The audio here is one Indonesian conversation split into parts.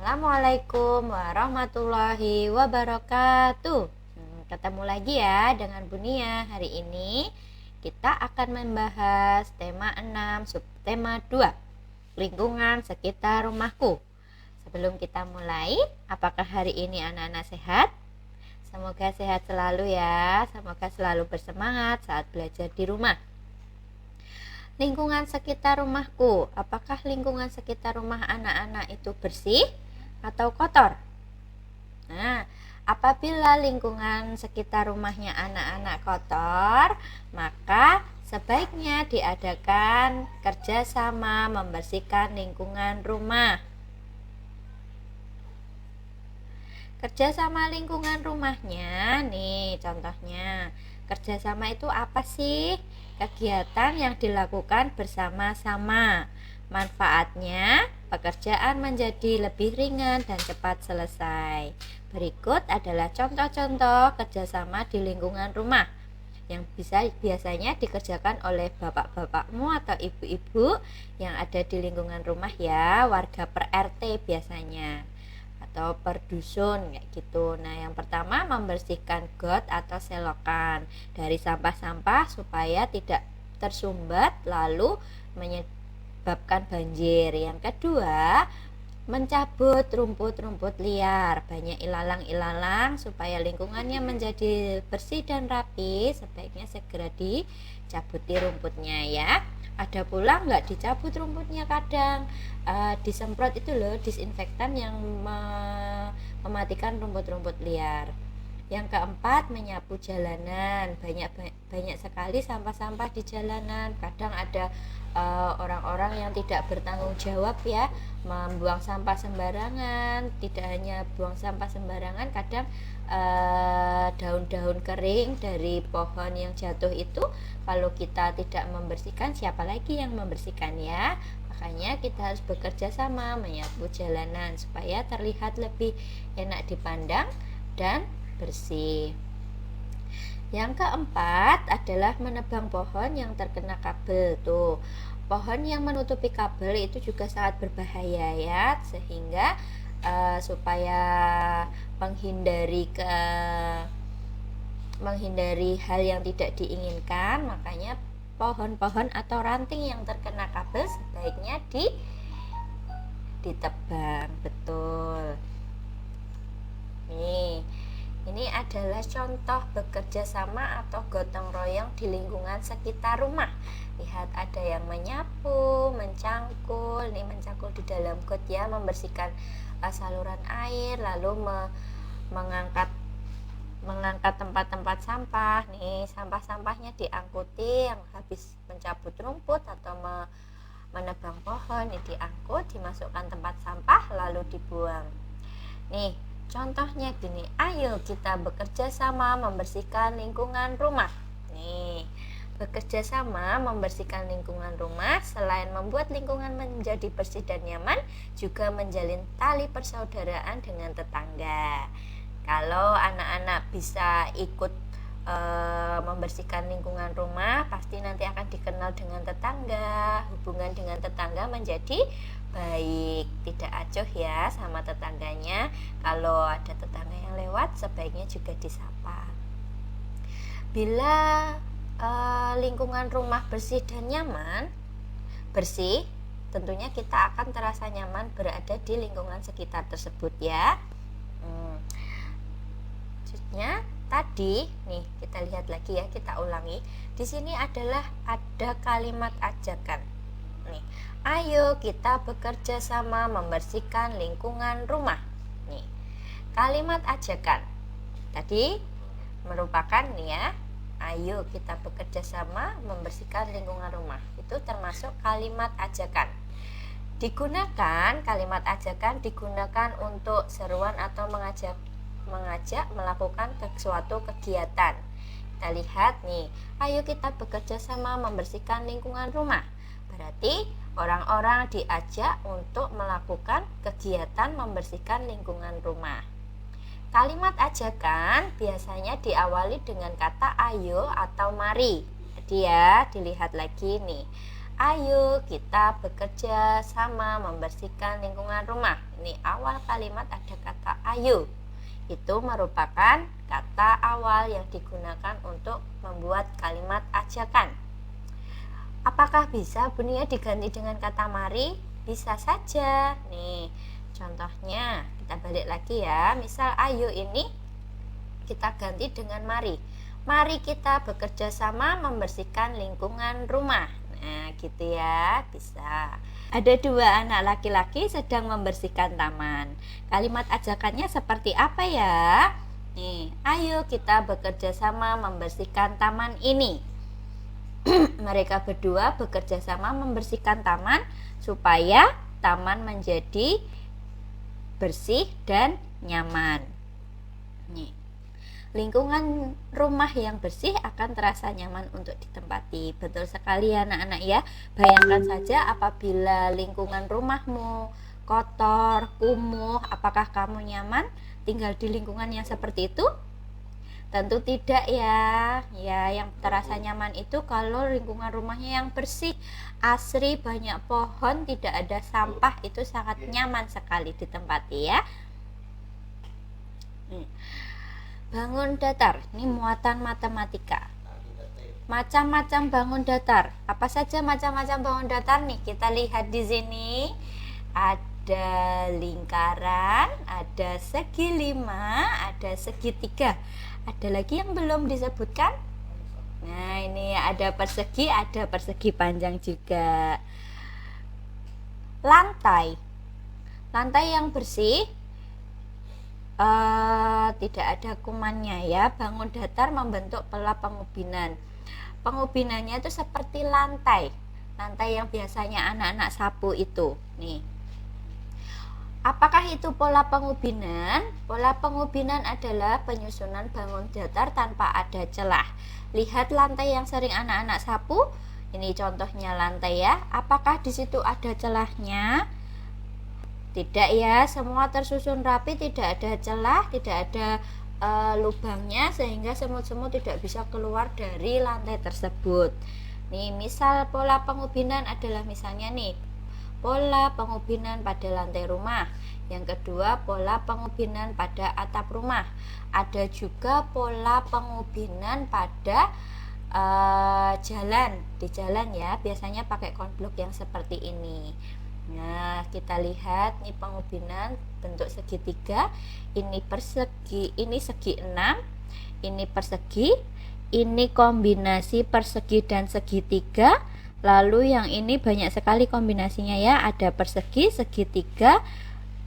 Assalamualaikum warahmatullahi wabarakatuh. Ketemu lagi ya dengan Bunia. Hari ini kita akan membahas tema 6, subtema 2, lingkungan sekitar rumahku. Sebelum kita mulai, apakah hari ini anak-anak sehat? Semoga sehat selalu ya. Semoga selalu bersemangat saat belajar di rumah. Lingkungan sekitar rumahku, apakah lingkungan sekitar rumah anak-anak itu bersih atau kotor? Nah, apabila lingkungan sekitar rumahnya anak-anak kotor, maka sebaiknya diadakan kerjasama membersihkan lingkungan rumah. Kerjasama lingkungan rumahnya, nih contohnya. Kerjasama itu apa sih? Kegiatan yang dilakukan bersama-sama. Manfaatnya, pekerjaan menjadi lebih ringan dan cepat selesai. Berikut adalah contoh-contoh kerjasama di lingkungan rumah yang biasanya dikerjakan oleh bapak-bapakmu atau ibu-ibu yang ada di lingkungan rumah ya, warga per RT biasanya atau per dusun kayak gitu. Nah, yang pertama membersihkan got atau selokan dari sampah-sampah supaya tidak tersumbat lalu menyebabkan banjir. Yang kedua, mencabut rumput-rumput liar, banyak ilalang-ilalang supaya lingkungannya menjadi bersih dan rapi, sebaiknya segera dicabuti rumputnya ya. Ada pula nggak dicabut rumputnya, kadang disemprot itu loh, disinfektan yang mematikan rumput-rumput liar. Yang keempat, menyapu jalanan. Banyak sekali sampah-sampah di jalanan. Kadang ada orang-orang yang tidak bertanggung jawab ya, membuang sampah sembarangan. Tidak hanya buang sampah sembarangan, kadang daun-daun kering dari pohon yang jatuh itu kalau kita tidak membersihkan, siapa lagi yang membersihkan ya? Makanya kita harus bekerja sama menyapu jalanan supaya terlihat lebih enak dipandang dan bersih. Yang keempat adalah menebang pohon yang terkena kabel. Tuh, pohon yang menutupi kabel itu juga sangat berbahaya ya, sehingga supaya menghindari hal yang tidak diinginkan, makanya pohon-pohon atau ranting yang terkena kabel sebaiknya ditebang. Betul. Ini adalah contoh bekerja sama atau gotong royong di lingkungan sekitar rumah. Lihat, ada yang menyapu, mencangkul. Nih, mencangkul di dalam got ya, membersihkan saluran air, lalu mengangkat tempat-tempat sampah. Nih, sampah-sampahnya diangkuti, yang habis mencabut rumput atau menebang pohon ini diangkut, dimasukkan tempat sampah lalu dibuang. Nih, contohnya gini, ayo kita bekerja sama membersihkan lingkungan rumah. Nih, bekerja sama membersihkan lingkungan rumah selain membuat lingkungan menjadi bersih dan nyaman, juga menjalin tali persaudaraan dengan tetangga. Kalau anak-anak bisa ikut membersihkan lingkungan rumah, pasti nanti akan dikenal dengan tetangga. Hubungan dengan tetangga menjadi baik, tidak acuh ya sama tetangganya. Kalau ada tetangga yang lewat, sebaiknya juga disapa. Bila lingkungan rumah bersih dan nyaman, tentunya kita akan terasa nyaman berada di lingkungan sekitar tersebut ya. Maksudnya tadi nih, kita lihat lagi ya, kita ulangi. Di sini ada kalimat ajakan. Nih, ayo kita bekerja sama membersihkan lingkungan rumah. Nih, kalimat ajakan tadi merupakan nih ya, ayo kita bekerja sama membersihkan lingkungan rumah. Itu termasuk kalimat ajakan. Kalimat ajakan digunakan untuk seruan atau mengajak melakukan suatu kegiatan. Kita lihat nih, ayo kita bekerja sama membersihkan lingkungan rumah. Berarti orang-orang diajak untuk melakukan kegiatan membersihkan lingkungan rumah. Kalimat ajakan biasanya diawali dengan kata ayo atau mari. Jadi ya, dilihat lagi nih. Ayo kita bekerja sama membersihkan lingkungan rumah. Ini awal kalimat ada kata ayo. Itu merupakan kata awal yang digunakan untuk membuat kalimat ajakan. Apakah bisa Bunia diganti dengan kata mari? Bisa saja. Nih, contohnya kita balik lagi ya. Misal ayo ini kita ganti dengan mari. Mari kita bekerja sama membersihkan lingkungan rumah. Nah, gitu ya, bisa. Ada dua anak laki-laki sedang membersihkan taman. Kalimat ajakannya seperti apa ya? Nih, ayo kita bekerja sama membersihkan taman ini. Mereka berdua bekerja sama membersihkan taman supaya taman menjadi bersih dan nyaman. Nih. Lingkungan rumah yang bersih akan terasa nyaman untuk ditempati. Betul sekali ya anak-anak ya. Bayangkan saja apabila lingkungan rumahmu kotor, kumuh, apakah kamu nyaman tinggal di lingkungan yang seperti itu? Tentu tidak ya. Ya, yang terasa nyaman itu kalau lingkungan rumahnya yang bersih, asri, banyak pohon, tidak ada sampah, itu sangat nyaman sekali ditempati ya. Bangun datar, ini muatan matematika. Macam-macam bangun datar. Apa saja macam-macam bangun datar nih? Kita lihat di sini. Ada lingkaran, ada segi 5, ada segitiga. Ada lagi yang belum disebutkan? Nah, ini ada persegi panjang juga. Lantai. Lantai yang bersih, tidak ada kumannya ya. Bangun datar membentuk pola pengubinan. Pengubinannya itu seperti lantai yang biasanya anak-anak sapu itu. Nih, apakah itu pola pengubinan? Pola pengubinan adalah penyusunan bangun datar tanpa ada celah. Lihat lantai yang sering anak-anak sapu. Ini contohnya lantai ya. Apakah di situ ada celahnya? Tidak ya, semua tersusun rapi, tidak ada celah, tidak ada lubangnya, sehingga semut-semut tidak bisa keluar dari lantai tersebut. Nih, misal pola pengubinan adalah misalnya nih, pola pengubinan pada lantai rumah. Yang kedua, pola pengubinan pada atap rumah. Ada juga pola pengubinan pada jalan, di jalan ya, biasanya pakai konblok yang seperti ini. Nah, kita lihat nih pengubinan bentuk segitiga. Ini persegi, ini segi 6, ini persegi, ini kombinasi persegi dan segitiga. Lalu yang ini banyak sekali kombinasinya ya, ada persegi, segitiga,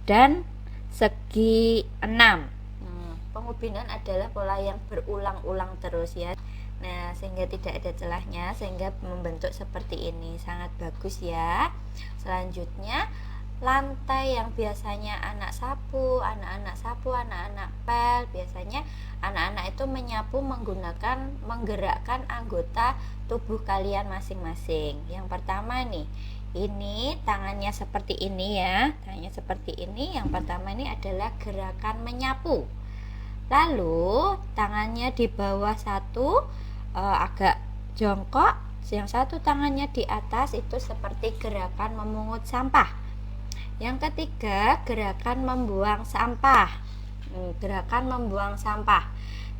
dan segi 6. Pengubinan adalah pola yang berulang-ulang terus ya. Nah, sehingga tidak ada celahnya, sehingga membentuk seperti ini. Sangat bagus ya. Selanjutnya, lantai yang biasanya anak-anak sapu, anak-anak pel. Biasanya anak-anak itu menyapu menggerakkan anggota tubuh kalian masing-masing. Yang pertama nih, ini tangannya seperti ini ya. Tangannya seperti ini. Yang pertama ini adalah gerakan menyapu. Lalu tangannya di bawah satu, agak jongkok, yang satu tangannya di atas, itu seperti gerakan memungut sampah. Yang ketiga, gerakan membuang sampah. Gerakan membuang sampah.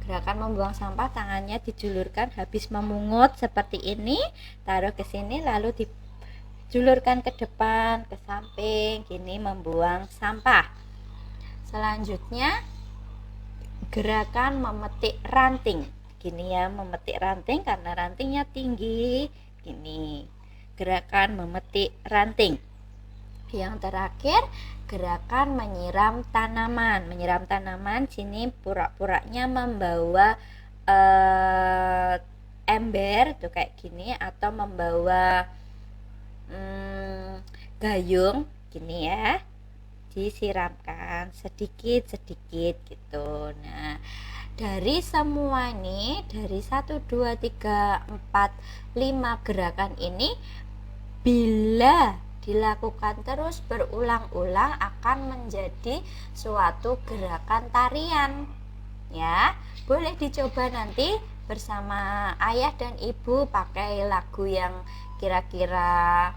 Gerakan membuang sampah, tangannya dijulurkan habis memungut seperti ini, taruh ke sini, lalu dijulurkan ke depan, ke samping, gini membuang sampah. Selanjutnya, gerakan memetik ranting. Gini ya, memetik ranting karena rantingnya tinggi. Gini, gerakan memetik ranting. Yang terakhir, gerakan menyiram tanaman. Menyiram tanaman, sini pura-puranya membawa ember tuh kayak gini, atau membawa gayung gini ya, disiramkan sedikit-sedikit gitu. Nah, dari semua ini, dari 1, 2, 3, 4, 5 gerakan ini, bila dilakukan terus berulang-ulang akan menjadi suatu gerakan tarian. ya. Boleh dicoba nanti bersama ayah dan ibu, pakai lagu yang kira-kira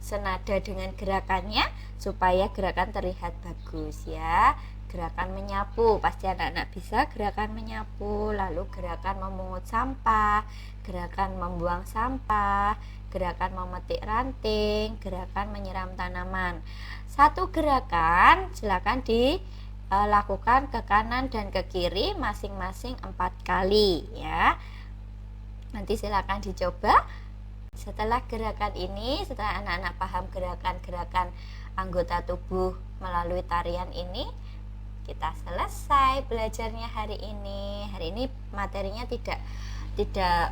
senada dengan gerakannya supaya gerakan terlihat bagus ya. Gerakan menyapu, pasti anak-anak bisa gerakan menyapu, lalu gerakan memungut sampah, gerakan membuang sampah, gerakan memetik ranting, gerakan menyiram tanaman. Satu gerakan silakan dilakukan ke kanan dan ke kiri masing-masing 4 kali ya. Nanti silakan dicoba. Setelah gerakan ini, setelah anak-anak paham gerakan-gerakan anggota tubuh melalui tarian ini, kita selesai belajarnya hari ini. Hari ini materinya tidak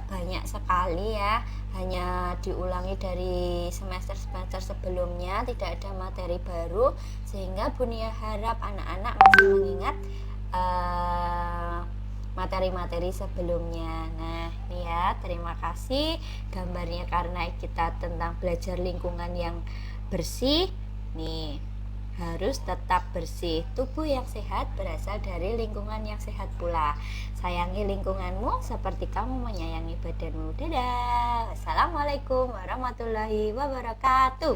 banyak sekali ya, hanya diulangi dari semester-semester sebelumnya, tidak ada materi baru, sehingga Bunia harap anak-anak masih mengingat materi-materi sebelumnya. Nah, ini ya, terima kasih gambarnya karena kita tentang belajar lingkungan yang bersih. Nih, harus tetap bersih. Tubuh yang sehat berasal dari lingkungan yang sehat pula. Sayangi lingkunganmu seperti kamu menyayangi badanmu. Dadah. Assalamualaikum warahmatullahi wabarakatuh.